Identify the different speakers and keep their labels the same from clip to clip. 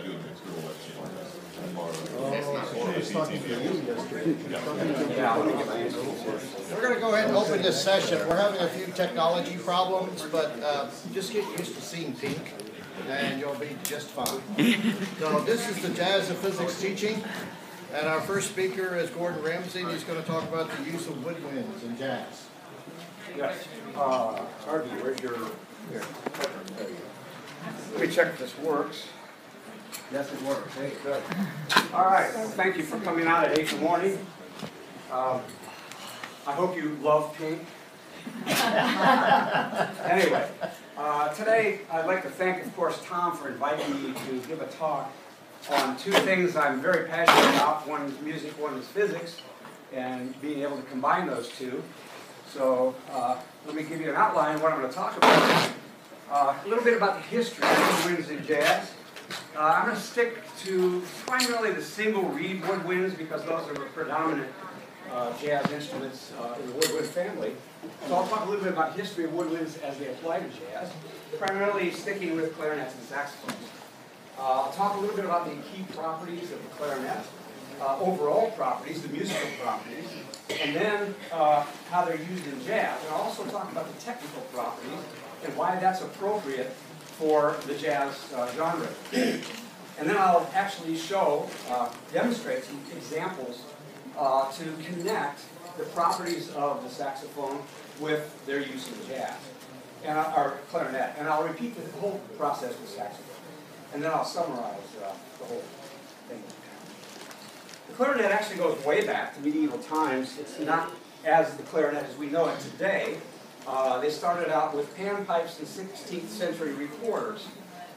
Speaker 1: I do a mixed school
Speaker 2: We're going to go ahead and open this session. We're having a few technology problems, but just get used to seeing pink, and you'll be just fine. So this is the Jazz of Physics teaching, and our first speaker is Gordon Ramsey, and he's going to talk about the use of woodwinds in jazz.
Speaker 3: Yes. Harvey, where's your... Here. There you go. Let me check if this works. Yes, it works. Hey, good. All right. Well, thank you for coming out at 8 in the morning. I hope you love pink. Anyway, today I'd like to thank, of course, Tom for inviting me to give a talk on two things I'm very passionate about. One is music, one is physics, and being able to combine those two. So let me give you an outline of what I'm going to talk about. A little bit about the history of woodwinds in jazz. I'm going to stick to primarily the single reed woodwinds because those are the predominant jazz instruments in the woodwind family. So I'll talk a little bit about the history of woodwinds as they apply to jazz, primarily sticking with clarinets and saxophones. I'll talk a little bit about the key properties of the clarinet, overall properties, the musical properties, and then how they're used in jazz. And I'll also talk about the technical properties and why that's appropriate for the jazz genre. And then I'll actually show, demonstrate some examples to connect the properties of the saxophone with their use in jazz, and or clarinet. And I'll repeat the whole process with saxophone. And then I'll summarize the whole thing. The clarinet actually goes way back to medieval times. It's not as the clarinet as we know it today. They started out with panpipes and 16th century recorders.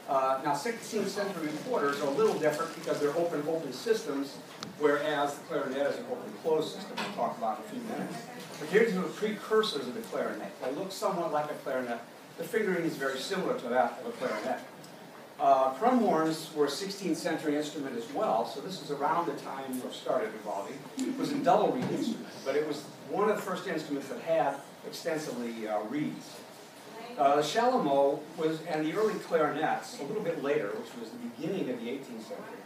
Speaker 3: Now 16th century recorders are a little different because they're open systems, whereas the clarinet is an open-closed system we'll talk about in a few minutes. But here's the precursors of the clarinet. They look somewhat like a clarinet. The fingering is very similar to that of a clarinet. Crumb horns were a 16th century instrument as well, so this is around the time it started evolving. It was a double reed instrument, but it was one of the first instruments that had extensively reeds. The chalumeau was, and the early clarinets, a little bit later, which was the beginning of the 18th century,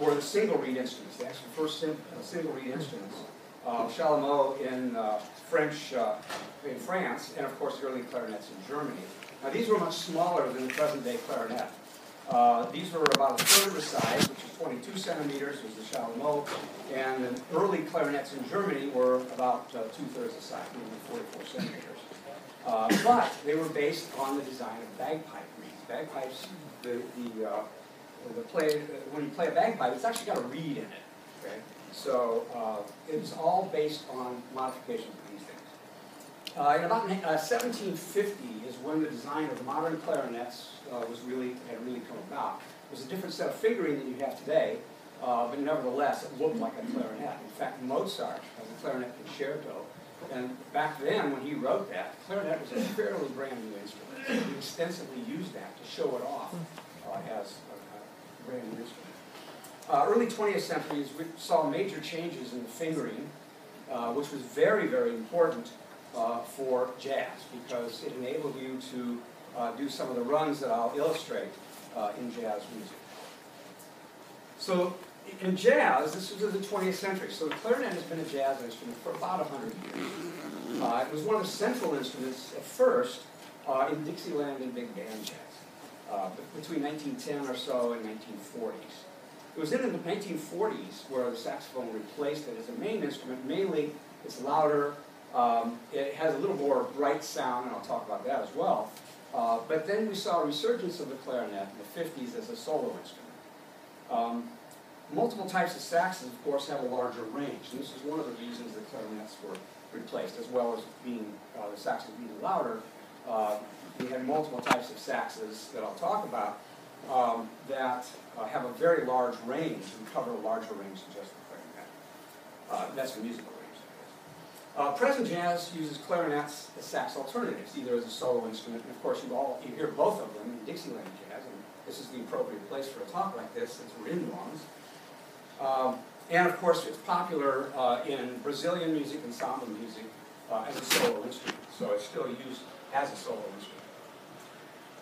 Speaker 3: were the single reed instruments, the actual first single reed instruments. Chalumeau in French, in France, and of course the early clarinets in Germany. Now these were much smaller than the present day clarinet. These were about a third the size, which is 22 centimeters, was the chalumeau, and the early clarinets in Germany were about 2/3 the size, maybe 44 centimeters. But they were based on the design of bagpipe reeds. Bagpipes, when you play a bagpipe, it's actually got a reed in it. Okay? So it's all based on modifications of these things. In about 1750 is when the design of modern clarinets had really come about. It was a different set of fingering than you have today, but nevertheless it looked like a clarinet. In fact, Mozart has a clarinet concerto, and back then when he wrote that, clarinet was a fairly brand new instrument. He extensively used that to show it off as a brand new instrument. Early 20th century, we saw major changes in the fingering, which was very, very important for jazz because it enabled you to do some of the runs that I'll illustrate in jazz music. So in jazz, this was the 20th century, so the clarinet has been a jazz instrument for about 100 years. It was one of the central instruments at first in Dixieland and big band jazz, between 1910 or so and 1940s. It was in the 1940s where the saxophone replaced it as a main instrument. Mainly, it's louder. It has a little more bright sound, and I'll talk about that as well. But then we saw a resurgence of the clarinet in the 50s as a solo instrument. Multiple types of saxes, of course, have a larger range. And this is one of the reasons that clarinets were replaced, as well as being the saxes being louder. We had multiple types of saxes that I'll talk about that have a very large range and cover a larger range than just the clarinet. That's the musical range. Present jazz uses clarinets as sax alternatives, either as a solo instrument, and of course you hear both of them in Dixieland jazz, and this is the appropriate place for a talk like this since we're in New Orleans. And of course it's popular in Brazilian music and samba music as a solo instrument, so it's still used as a solo instrument.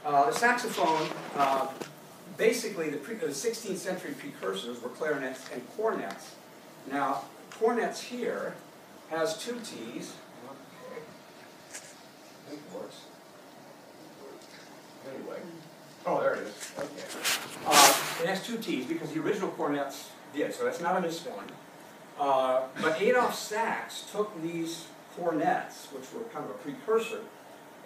Speaker 3: The saxophone basically, the 16th century precursors were clarinets and cornets. Now, cornets here has two T's. Okay. I think it works. Anyway. Oh, there it is. Okay. It has two T's because the original cornets did, so that's not a misspelling. But Adolph Sax took these cornets, which were kind of a precursor,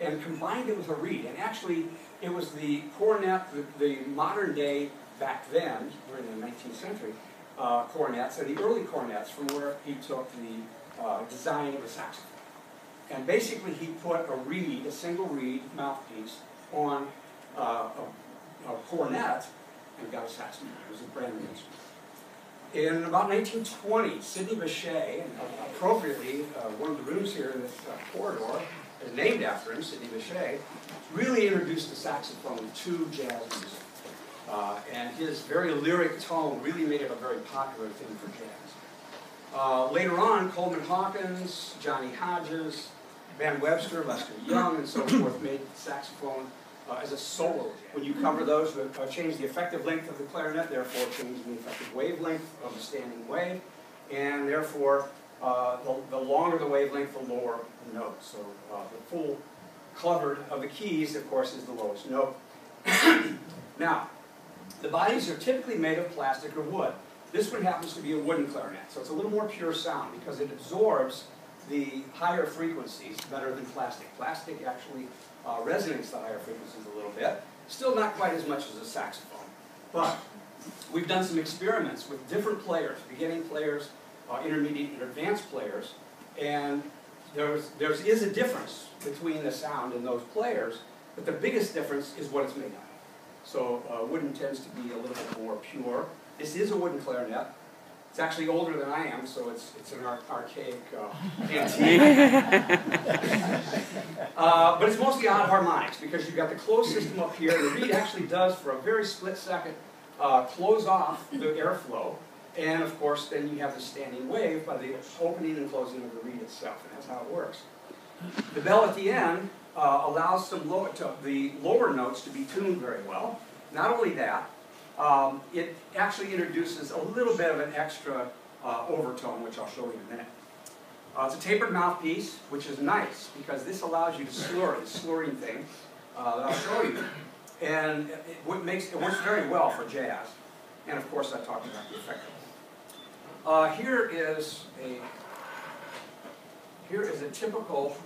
Speaker 3: and combined it with a reed. And actually, it was the cornet, the modern day, back then, during the 19th century, cornets, and the early cornets from where he took the design of a saxophone. And basically, he put a reed, a single reed mouthpiece, on a cornet and got a saxophone. It was a brand new instrument. In about 1920, Sidney Bechet, appropriately, one of the rooms here in this corridor is named after him, Sidney Bechet, really introduced the saxophone to jazz music. And his very lyric tone really made it a very popular thing for jazz. Later on, Coleman Hawkins, Johnny Hodges, Van Webster, Lester Young, and so forth made the saxophone as a solo. When you cover those, change the effective length of the clarinet, therefore change the effective wavelength of the standing wave, and therefore the longer the wavelength, the lower the note. So the full covered of the keys, of course, is the lowest note. Now, the bodies are typically made of plastic or wood. This one happens to be a wooden clarinet, so it's a little more pure sound because it absorbs the higher frequencies better than plastic. Plastic actually resonates the higher frequencies a little bit. Still not quite as much as a saxophone. But we've done some experiments with different players, beginning players, intermediate and advanced players, and there is a difference between the sound in those players, but the biggest difference is what it's made out of. So wooden tends to be a little bit more pure. This is a wooden clarinet. It's actually older than I am, so it's an archaic antique. But it's mostly odd harmonics because you've got the closed system up here, and the reed actually does, for a very split second, close off the airflow. And of course, then you have the standing wave by the opening and closing of the reed itself, and that's how it works. The bell at the end allows the lower notes to be tuned very well. Not only that, it actually introduces a little bit of an extra overtone, which I'll show you in a minute. It's a tapered mouthpiece, which is nice because this allows you to slur, the slurring thing that I'll show you. And it works very well for jazz. And of course, I talked about the effect. Here is a typical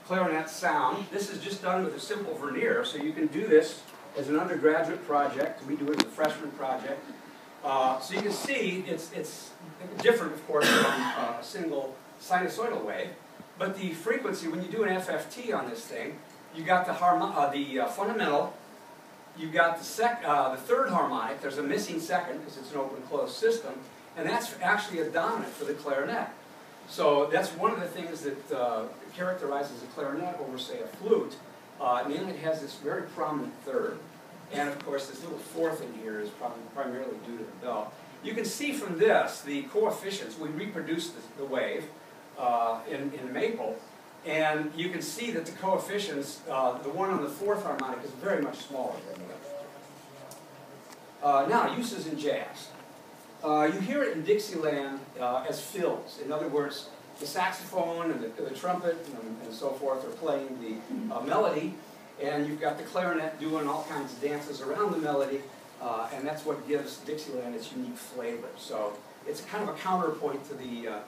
Speaker 3: clarinet sound. This is just done with a simple vernier, so you can do this as an undergraduate project. We do it as a freshman project. So you can see it's different, of course, from a single sinusoidal wave. But the frequency, when you do an FFT on this thing, you got the fundamental, you got the third harmonic. There's a missing second because it's an open-closed system, and that's actually a dominant for the clarinet. So that's one of the things that characterizes a clarinet over, say, a flute. Namely, it has this very prominent third, and of course this little fourth in here is probably primarily due to the bell. You can see from this the coefficients. We reproduced the wave in maple, and you can see that the coefficients, the one on the fourth harmonic is very much smaller than the other. Now, uses in jazz. You hear it in Dixieland as fills. In other words, the saxophone and the trumpet and so forth are playing the melody, and you've got the clarinet doing all kinds of dances around the melody, and that's what gives Dixieland its unique flavor. So it's kind of a counterpoint to the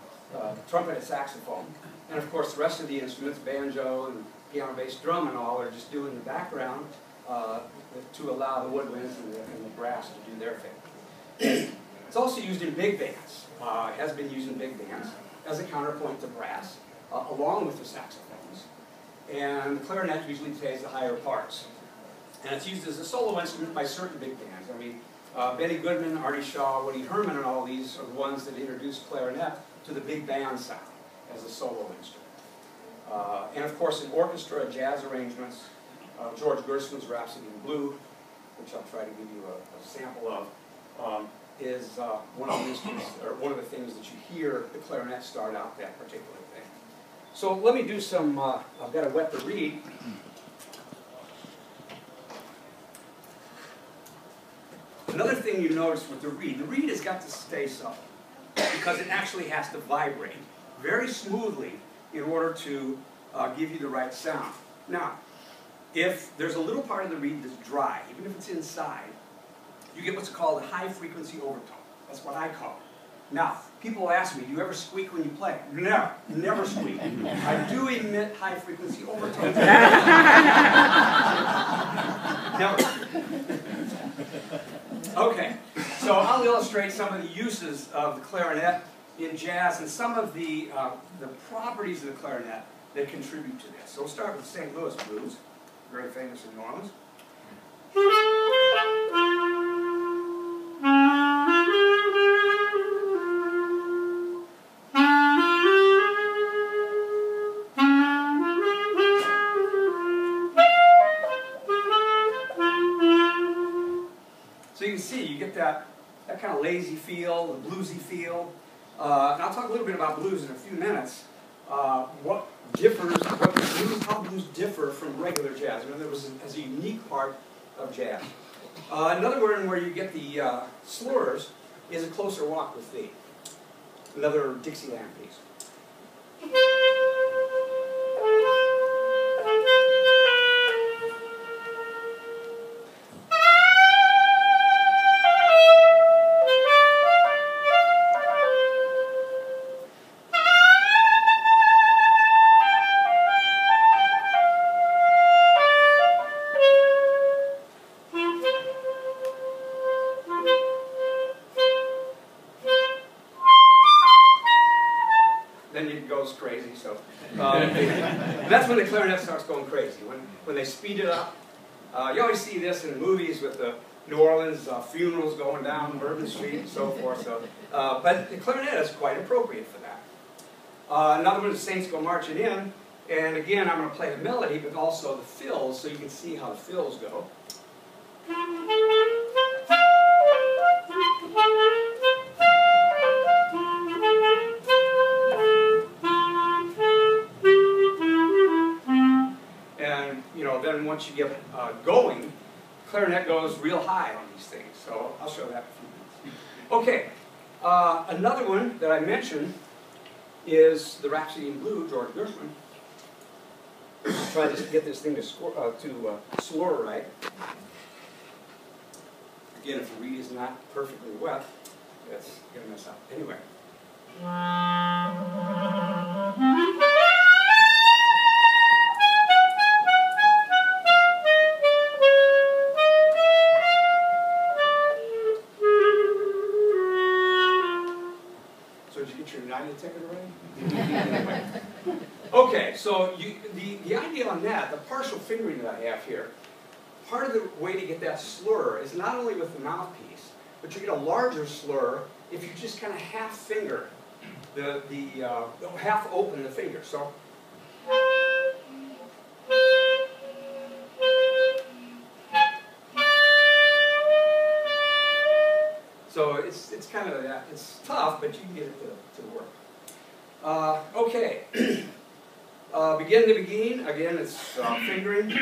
Speaker 3: trumpet and saxophone. And of course, the rest of the instruments, banjo and piano, bass, drum and all, are just doing the background to allow the woodwinds and the brass to do their thing. It's also used in big bands. It has been used in big bands as a counterpoint to brass, along with the saxophones. And the clarinet usually plays the higher parts. And it's used as a solo instrument by certain big bands. I mean, Benny Goodman, Artie Shaw, Woody Herman, and all these are the ones that introduced clarinet to the big band sound as a solo instrument. And of course, in orchestra, jazz arrangements, George Gershwin's Rhapsody in Blue, which I'll try to give you a sample of, is one of the instruments, or one of the things that you hear the clarinet start out that particular thing. So let me do some, I've got to wet the reed. Another thing you notice with the reed has got to stay supple because it actually has to vibrate very smoothly in order to give you the right sound. Now, if there's a little part of the reed that's dry, even if it's inside, you get what's called a high frequency overtone. That's what I call it. Now, people ask me, do you ever squeak when you play? No, never squeak. I do emit high frequency overtones. Okay, so I'll illustrate some of the uses of the clarinet in jazz and some of the properties of the clarinet that contribute to this. So we'll start with the St. Louis Blues, very famous in New Orleans. So you can see, you get that kind of lazy feel, the bluesy feel. And I'll talk a little bit about blues in a few minutes. What differs, how blues differ from regular jazz. You know, there was as a unique part of jazz. Another one where you get the slurs is A Closer Walk with Thee. Another Dixieland piece. Then it goes crazy. So that's when the clarinet starts going crazy. When they speed it up, you always see this in movies with the New Orleans funerals going down Bourbon Street and so forth. So, but the clarinet is quite appropriate for that. Another one is Saints Go Marching In, and again I'm going to play the melody, but also the fills, so you can see how the fills go. Then once you get going, clarinet goes real high on these things. So I'll show that in a few minutes. Okay, another one that I mentioned is the Rhapsody in Blue, George Gershwin. Try to get this thing to slur right. Again, if the reed is not perfectly wet, it's going to mess up. Anyway. Okay, so the idea on that, the partial fingering that I have here, part of the way to get that slur is not only with the mouthpiece, but you get a larger slur if you just kind of half finger half open the finger. So it's kind of that. It's tough, but you can get it to work. Okay. Begin to begin. Again, it's fingering.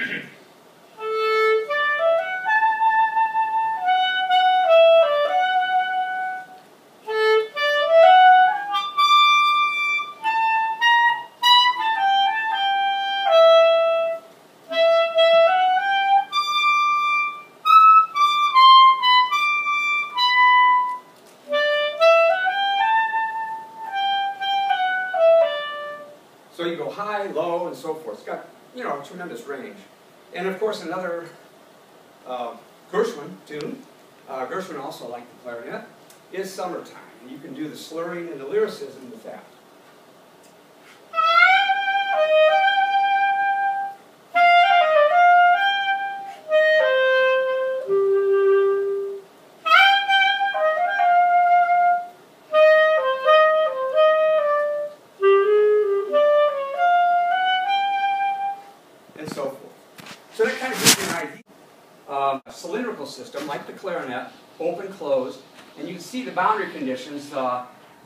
Speaker 3: So you go high, low, and so forth. It's got, you know, a tremendous range. And of course, another Gershwin tune, Gershwin also liked the clarinet, is Summertime. And you can do the slurring and the lyricism with that. So that kind of gives you an idea. A cylindrical system, like the clarinet, open, closed, and you can see the boundary conditions.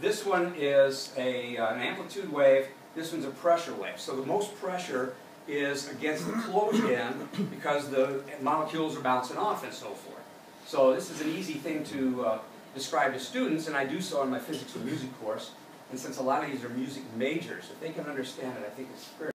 Speaker 3: This one is an amplitude wave, this one's a pressure wave. So the most pressure is against the closed end because the molecules are bouncing off and so forth. So this is an easy thing to describe to students, and I do so in my physics and music course. And since a lot of these are music majors, if they can understand it, I think it's very